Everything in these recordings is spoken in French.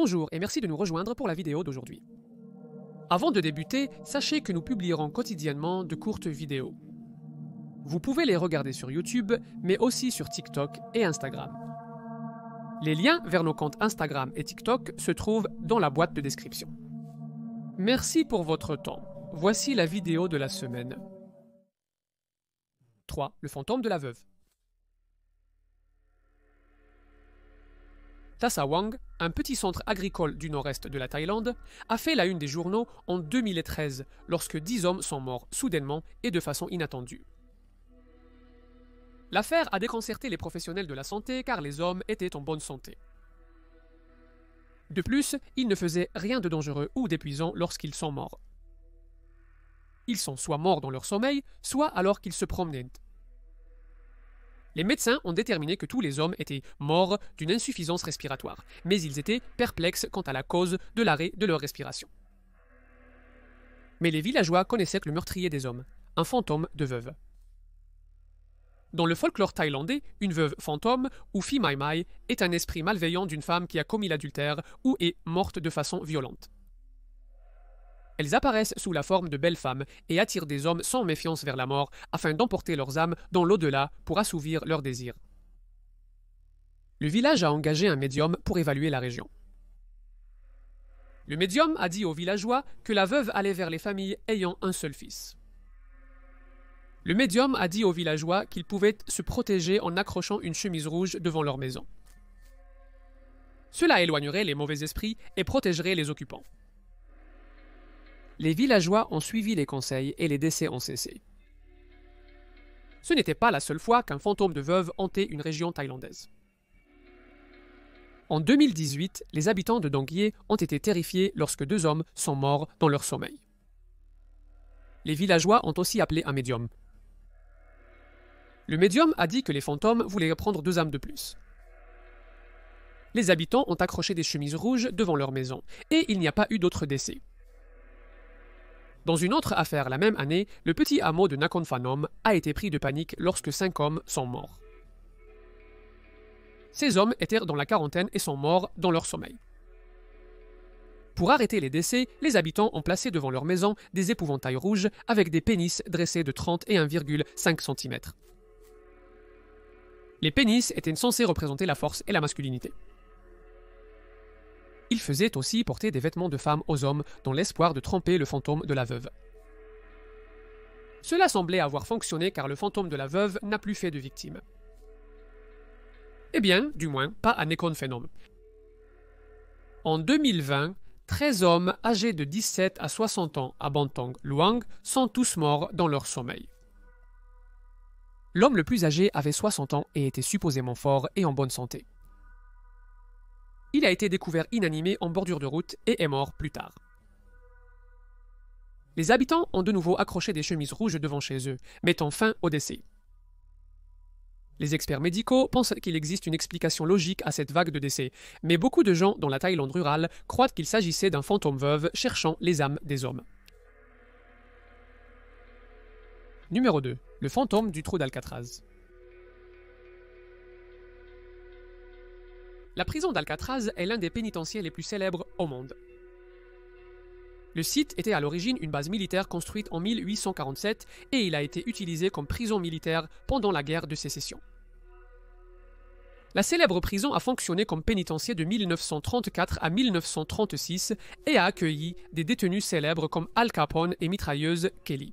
Bonjour et merci de nous rejoindre pour la vidéo d'aujourd'hui. Avant de débuter, sachez que nous publierons quotidiennement de courtes vidéos. Vous pouvez les regarder sur YouTube, mais aussi sur TikTok et Instagram. Les liens vers nos comptes Instagram et TikTok se trouvent dans la boîte de description. Merci pour votre temps. Voici la vidéo de la semaine. 3. Le fantôme de la veuve. Thassawang, un petit centre agricole du nord-est de la Thaïlande, a fait la une des journaux en 2013 lorsque 10 hommes sont morts soudainement et de façon inattendue. L'affaire a déconcerté les professionnels de la santé car les hommes étaient en bonne santé. De plus, ils ne faisaient rien de dangereux ou d'épuisant lorsqu'ils sont morts. Ils sont soit morts dans leur sommeil, soit alors qu'ils se promenaient. Les médecins ont déterminé que tous les hommes étaient morts d'une insuffisance respiratoire, mais ils étaient perplexes quant à la cause de l'arrêt de leur respiration. Mais les villageois connaissaient le meurtrier des hommes, un fantôme de veuve. Dans le folklore thaïlandais, une veuve fantôme, ou Phi Mai Mai, est un esprit malveillant d'une femme qui a commis l'adultère ou est morte de façon violente. Elles apparaissent sous la forme de belles femmes et attirent des hommes sans méfiance vers la mort afin d'emporter leurs âmes dans l'au-delà pour assouvir leurs désirs. Le village a engagé un médium pour évaluer la région. Le médium a dit aux villageois que la veuve allait vers les familles ayant un seul fils. Le médium a dit aux villageois qu'ils pouvaient se protéger en accrochant une chemise rouge devant leur maison. Cela éloignerait les mauvais esprits et protégerait les occupants. Les villageois ont suivi les conseils et les décès ont cessé. Ce n'était pas la seule fois qu'un fantôme de veuve hantait une région thaïlandaise. En 2018, les habitants de Dong Ye ont été terrifiés lorsque 2 hommes sont morts dans leur sommeil. Les villageois ont aussi appelé un médium. Le médium a dit que les fantômes voulaient prendre 2 âmes de plus. Les habitants ont accroché des chemises rouges devant leur maison et il n'y a pas eu d'autres décès. Dans une autre affaire la même année, le petit hameau de Nakhon Phanom a été pris de panique lorsque 5 hommes sont morts. Ces hommes étaient dans la quarantaine et sont morts dans leur sommeil. Pour arrêter les décès, les habitants ont placé devant leur maison des épouvantails rouges avec des pénis dressés de 30 et 1,5 cm. Les pénis étaient censés représenter la force et la masculinité. Ils faisaient aussi porter des vêtements de femmes aux hommes dans l'espoir de tromper le fantôme de la veuve. Cela semblait avoir fonctionné car le fantôme de la veuve n'a plus fait de victimes. Eh bien, du moins, pas à Nakhon Phanom. En 2020, 13 hommes âgés de 17 à 60 ans à Bantang, Luang, sont tous morts dans leur sommeil. L'homme le plus âgé avait 60 ans et était supposément fort et en bonne santé. Il a été découvert inanimé en bordure de route et est mort plus tard. Les habitants ont de nouveau accroché des chemises rouges devant chez eux, mettant fin au décès. Les experts médicaux pensent qu'il existe une explication logique à cette vague de décès, mais beaucoup de gens dans la Thaïlande rurale croient qu'il s'agissait d'un fantôme veuve cherchant les âmes des hommes. Numéro 2. Le fantôme du trou d'Alcatraz. La prison d'Alcatraz est l'un des pénitenciers les plus célèbres au monde. Le site était à l'origine une base militaire construite en 1847 et il a été utilisé comme prison militaire pendant la guerre de sécession. La célèbre prison a fonctionné comme pénitencier de 1934 à 1936 et a accueilli des détenus célèbres comme Al Capone et mitrailleuse Kelly.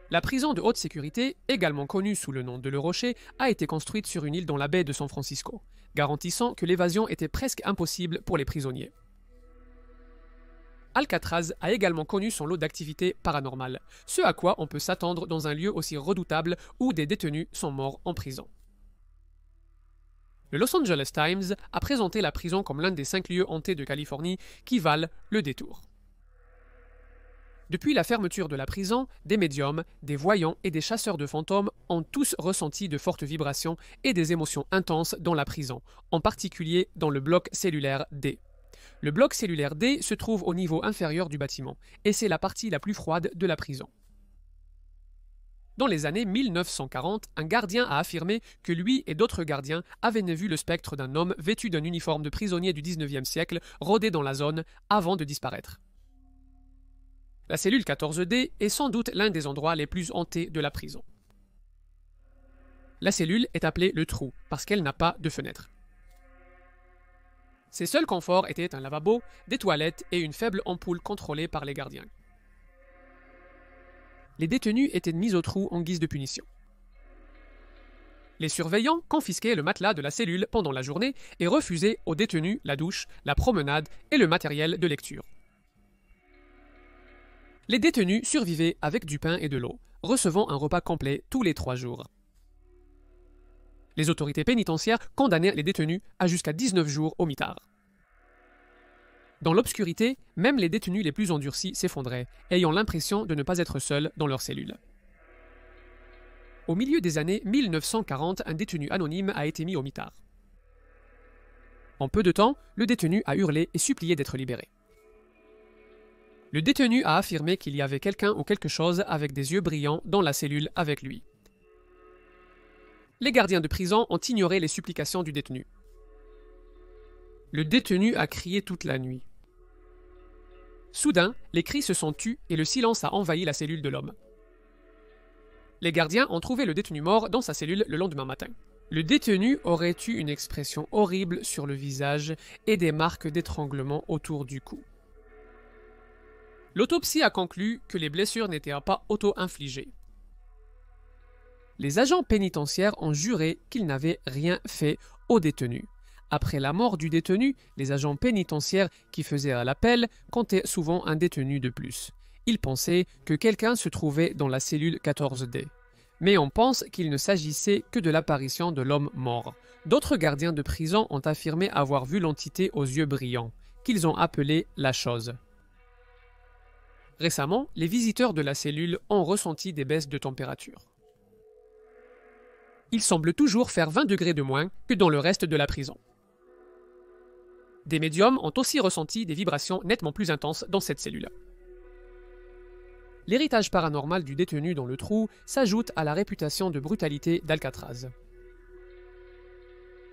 La prison de haute sécurité, également connue sous le nom de Le Rocher, a été construite sur une île dans la baie de San Francisco, garantissant que l'évasion était presque impossible pour les prisonniers. Alcatraz a également connu son lot d'activités paranormales, ce à quoi on peut s'attendre dans un lieu aussi redoutable où des détenus sont morts en prison. Le Los Angeles Times a présenté la prison comme l'un des 5 lieux hantés de Californie qui valent le détour. Depuis la fermeture de la prison, des médiums, des voyants et des chasseurs de fantômes ont tous ressenti de fortes vibrations et des émotions intenses dans la prison, en particulier dans le bloc cellulaire D. Le bloc cellulaire D se trouve au niveau inférieur du bâtiment, et c'est la partie la plus froide de la prison. Dans les années 1940, un gardien a affirmé que lui et d'autres gardiens avaient vu le spectre d'un homme vêtu d'un uniforme de prisonnier du 19e siècle rôder dans la zone avant de disparaître. La cellule 14D est sans doute l'un des endroits les plus hantés de la prison. La cellule est appelée le trou parce qu'elle n'a pas de fenêtre. Ses seuls conforts étaient un lavabo, des toilettes et une faible ampoule contrôlée par les gardiens. Les détenus étaient mis au trou en guise de punition. Les surveillants confisquaient le matelas de la cellule pendant la journée et refusaient aux détenus la douche, la promenade et le matériel de lecture. Les détenus survivaient avec du pain et de l'eau, recevant un repas complet tous les 3 jours. Les autorités pénitentiaires condamnèrent les détenus à jusqu'à 19 jours au mitard. Dans l'obscurité, même les détenus les plus endurcis s'effondraient, ayant l'impression de ne pas être seuls dans leur cellule. Au milieu des années 1940, un détenu anonyme a été mis au mitard. En peu de temps, le détenu a hurlé et supplié d'être libéré. Le détenu a affirmé qu'il y avait quelqu'un ou quelque chose avec des yeux brillants dans la cellule avec lui. Les gardiens de prison ont ignoré les supplications du détenu. Le détenu a crié toute la nuit. Soudain, les cris se sont tus et le silence a envahi la cellule de l'homme. Les gardiens ont trouvé le détenu mort dans sa cellule le lendemain matin. Le détenu aurait eu une expression horrible sur le visage et des marques d'étranglement autour du cou. L'autopsie a conclu que les blessures n'étaient pas auto-infligées. Les agents pénitentiaires ont juré qu'ils n'avaient rien fait au détenu. Après la mort du détenu, les agents pénitentiaires qui faisaient l'appel comptaient souvent un détenu de plus. Ils pensaient que quelqu'un se trouvait dans la cellule 14D. Mais on pense qu'il ne s'agissait que de l'apparition de l'homme mort. D'autres gardiens de prison ont affirmé avoir vu l'entité aux yeux brillants, qu'ils ont appelée la chose. Récemment, les visiteurs de la cellule ont ressenti des baisses de température. Il semble toujours faire 20 degrés de moins que dans le reste de la prison. Des médiums ont aussi ressenti des vibrations nettement plus intenses dans cette cellule. L'héritage paranormal du détenu dans le trou s'ajoute à la réputation de brutalité d'Alcatraz.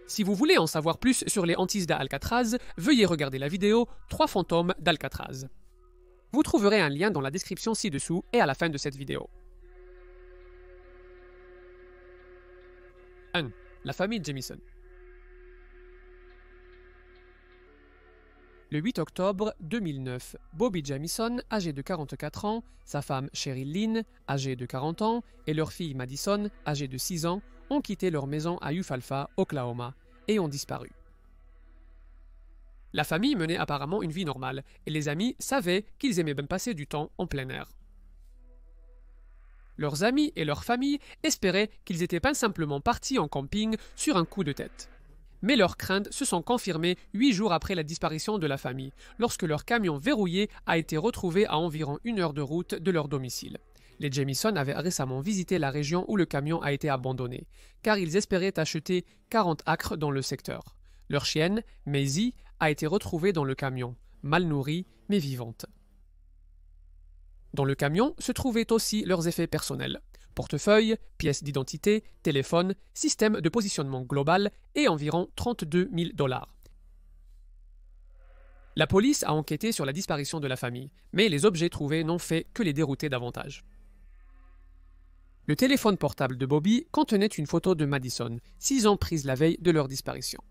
Si vous voulez en savoir plus sur les hantises d'Alcatraz, veuillez regarder la vidéo « 3 fantômes d'Alcatraz ». Vous trouverez un lien dans la description ci-dessous et à la fin de cette vidéo. 1. La famille Jamison. Le 8 octobre 2009, Bobby Jamison, âgé de 44 ans, sa femme Cheryl Lynn, âgée de 40 ans, et leur fille Madison, âgée de 6 ans, ont quitté leur maison à Eufaula, Oklahoma, et ont disparu. La famille menait apparemment une vie normale, et les amis savaient qu'ils aimaient bien passer du temps en plein air. Leurs amis et leur famille espéraient qu'ils étaient pas simplement partis en camping sur un coup de tête. Mais leurs craintes se sont confirmées 8 jours après la disparition de la famille, lorsque leur camion verrouillé a été retrouvé à environ 1 heure de route de leur domicile. Les Jamison avaient récemment visité la région où le camion a été abandonné, car ils espéraient acheter 40 acres dans le secteur. Leur chienne, Maisie, a été retrouvée dans le camion, mal nourrie mais vivante. Dans le camion se trouvaient aussi leurs effets personnels. Portefeuille, pièces d'identité, téléphone, système de positionnement global et environ 32 000 $. La police a enquêté sur la disparition de la famille, mais les objets trouvés n'ont fait que les dérouter davantage. Le téléphone portable de Bobby contenait une photo de Madison, 6 ans prise la veille de leur disparition.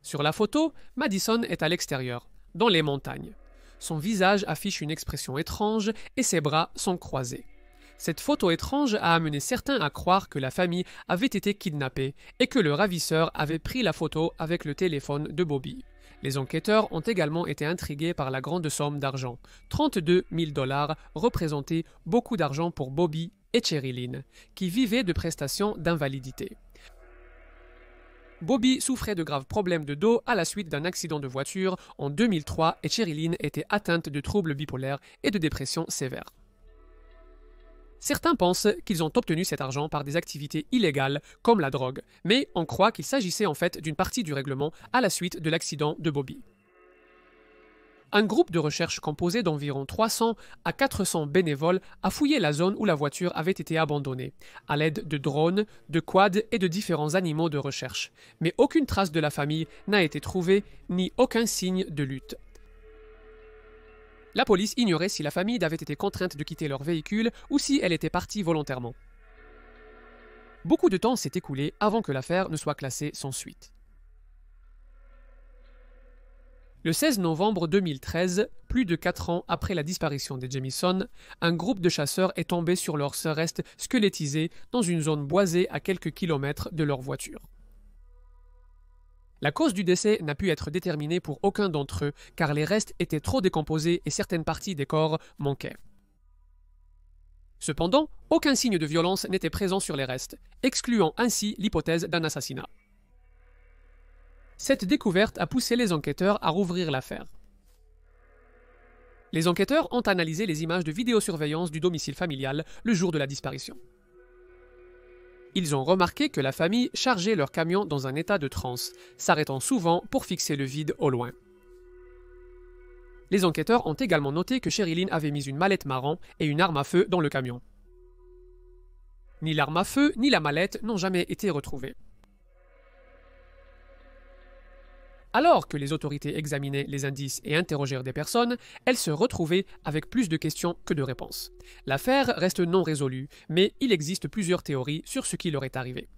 Sur la photo, Madison est à l'extérieur, dans les montagnes. Son visage affiche une expression étrange et ses bras sont croisés. Cette photo étrange a amené certains à croire que la famille avait été kidnappée et que le ravisseur avait pris la photo avec le téléphone de Bobby. Les enquêteurs ont également été intrigués par la grande somme d'argent. 32 000 $ représentait beaucoup d'argent pour Bobby et Cheryl Lynn, qui vivaient de prestations d'invalidité. Bobby souffrait de graves problèmes de dos à la suite d'un accident de voiture en 2003 et Cheryl Lynn était atteinte de troubles bipolaires et de dépression sévère. Certains pensent qu'ils ont obtenu cet argent par des activités illégales comme la drogue, mais on croit qu'il s'agissait en fait d'une partie du règlement à la suite de l'accident de Bobby. Un groupe de recherche composé d'environ 300 à 400 bénévoles a fouillé la zone où la voiture avait été abandonnée, à l'aide de drones, de quads et de différents animaux de recherche. Mais aucune trace de la famille n'a été trouvée, ni aucun signe de lutte. La police ignorait si la famille avait été contrainte de quitter leur véhicule ou si elle était partie volontairement. Beaucoup de temps s'est écoulé avant que l'affaire ne soit classée sans suite. Le 16 novembre 2013, plus de 4 ans après la disparition des Jamison, un groupe de chasseurs est tombé sur leurs restes squelettisés dans une zone boisée à quelques kilomètres de leur voiture. La cause du décès n'a pu être déterminée pour aucun d'entre eux car les restes étaient trop décomposés et certaines parties des corps manquaient. Cependant, aucun signe de violence n'était présent sur les restes, excluant ainsi l'hypothèse d'un assassinat. Cette découverte a poussé les enquêteurs à rouvrir l'affaire. Les enquêteurs ont analysé les images de vidéosurveillance du domicile familial le jour de la disparition. Ils ont remarqué que la famille chargeait leur camion dans un état de transe, s'arrêtant souvent pour fixer le vide au loin. Les enquêteurs ont également noté que Sherilyn avait mis une mallette marron et une arme à feu dans le camion. Ni l'arme à feu ni la mallette n'ont jamais été retrouvées. Alors que les autorités examinaient les indices et interrogèrent des personnes, elles se retrouvaient avec plus de questions que de réponses. L'affaire reste non résolue, mais il existe plusieurs théories sur ce qui leur est arrivé.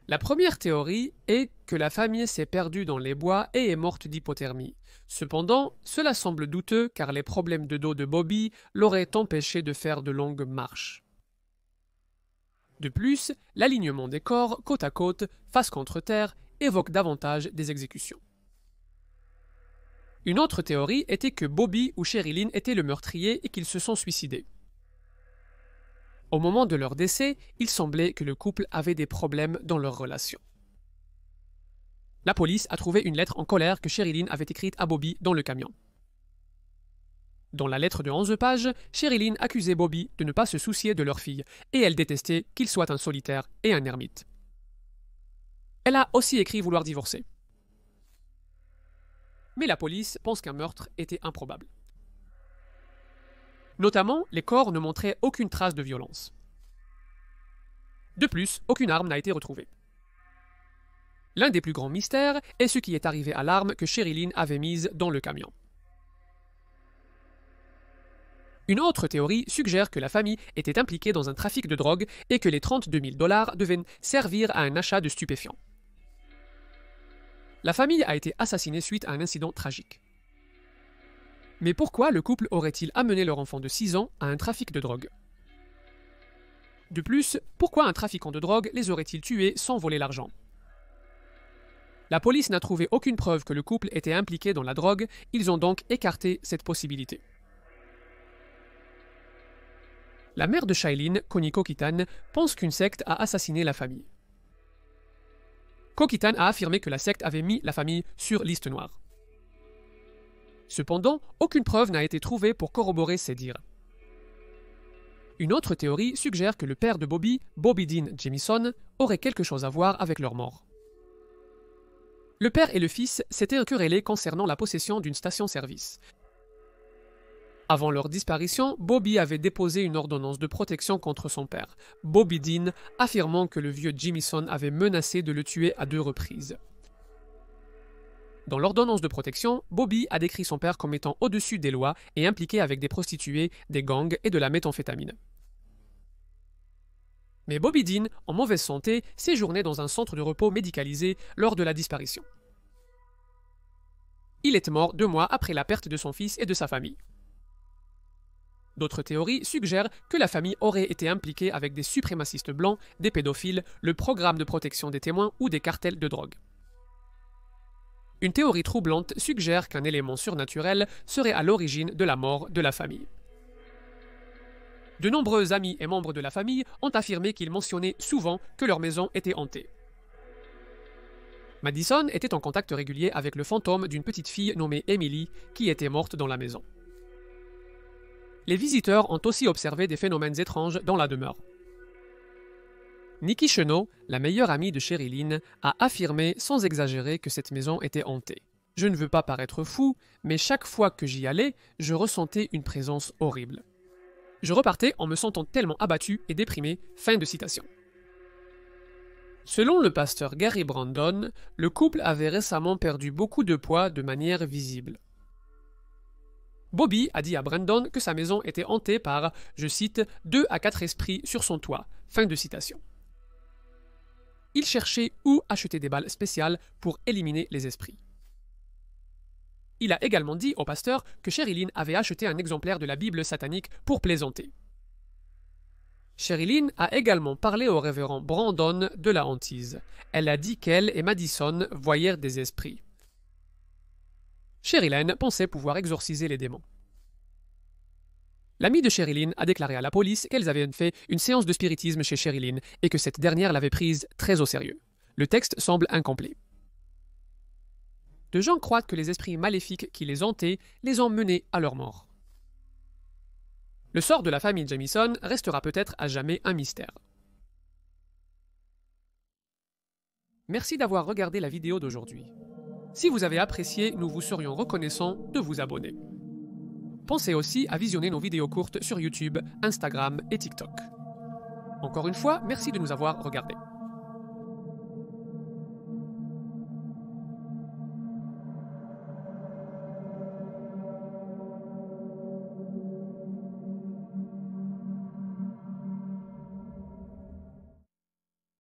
La première théorie est que la famille s'est perdue dans les bois et est morte d'hypothermie. Cependant, cela semble douteux car les problèmes de dos de Bobby l'auraient empêché de faire de longues marches. De plus, l'alignement des corps côte à côte, face contre terre, évoque davantage des exécutions. Une autre théorie était que Bobby ou Sherilyn étaient le meurtrier et qu'ils se sont suicidés. Au moment de leur décès, il semblait que le couple avait des problèmes dans leur relation. La police a trouvé une lettre en colère que Sherilyn avait écrite à Bobby dans le camion. Dans la lettre de 11 pages, Sherilyn accusait Bobby de ne pas se soucier de leur fille et elle détestait qu'il soit un solitaire et un ermite. Elle a aussi écrit vouloir divorcer. Mais la police pense qu'un meurtre était improbable. Notamment, les corps ne montraient aucune trace de violence. De plus, aucune arme n'a été retrouvée. L'un des plus grands mystères est ce qui est arrivé à l'arme que Sherilyn avait mise dans le camion. Une autre théorie suggère que la famille était impliquée dans un trafic de drogue et que les 32 000 $ devaient servir à un achat de stupéfiants. La famille a été assassinée suite à un incident tragique. Mais pourquoi le couple aurait-il amené leur enfant de 6 ans à un trafic de drogue? De plus, pourquoi un trafiquant de drogue les aurait-il tués sans voler l'argent? La police n'a trouvé aucune preuve que le couple était impliqué dans la drogue, ils ont donc écarté cette possibilité. La mère de Shailene, Connie Coquitan, pense qu'une secte a assassiné la famille. Coquitan a affirmé que la secte avait mis la famille sur liste noire. Cependant, aucune preuve n'a été trouvée pour corroborer ces dires. Une autre théorie suggère que le père de Bobby, Bobby Dean Jamison, aurait quelque chose à voir avec leur mort. Le père et le fils s'étaient querellés concernant la possession d'une station-service. Avant leur disparition, Bobby avait déposé une ordonnance de protection contre son père, Bobby Dean, affirmant que le vieux Jamison avait menacé de le tuer à 2 reprises. Dans l'ordonnance de protection, Bobby a décrit son père comme étant au-dessus des lois et impliqué avec des prostituées, des gangs et de la méthamphétamine. Mais Bobby Dean, en mauvaise santé, séjournait dans un centre de repos médicalisé lors de la disparition. Il est mort 2 mois après la perte de son fils et de sa famille. D'autres théories suggèrent que la famille aurait été impliquée avec des suprémacistes blancs, des pédophiles, le programme de protection des témoins ou des cartels de drogue. Une théorie troublante suggère qu'un élément surnaturel serait à l'origine de la mort de la famille. De nombreux amis et membres de la famille ont affirmé qu'ils mentionnaient souvent que leur maison était hantée. Madison était en contact régulier avec le fantôme d'une petite fille nommée Emily qui était morte dans la maison. Les visiteurs ont aussi observé des phénomènes étranges dans la demeure. Nikki Chenot, la meilleure amie de Sherilyn, a affirmé sans exagérer que cette maison était hantée. Je ne veux pas paraître fou, mais chaque fois que j'y allais, je ressentais une présence horrible. Je repartais en me sentant tellement abattu et déprimé. » Fin de citation. Selon le pasteur Gary Brandon, le couple avait récemment perdu beaucoup de poids de manière visible. Bobby a dit à Brandon que sa maison était hantée par, je cite, 2 à 4 esprits sur son toit. Fin de citation. Il cherchait où acheter des balles spéciales pour éliminer les esprits. Il a également dit au pasteur que Sherilyn avait acheté un exemplaire de la Bible satanique pour plaisanter. Sherilyn a également parlé au révérend Brandon de la hantise. Elle a dit qu'elle et Madison voyèrent des esprits. Sherilyn pensait pouvoir exorciser les démons. L'ami de Sherilyn a déclaré à la police qu'elles avaient fait une séance de spiritisme chez Sherilyn et que cette dernière l'avait prise très au sérieux. Le texte semble incomplet. De gens croient que les esprits maléfiques qui les hantaient les ont menés à leur mort. Le sort de la famille Jamison restera peut-être à jamais un mystère. Merci d'avoir regardé la vidéo d'aujourd'hui. Si vous avez apprécié, nous vous serions reconnaissants de vous abonner. Pensez aussi à visionner nos vidéos courtes sur YouTube, Instagram et TikTok. Encore une fois, merci de nous avoir regardés.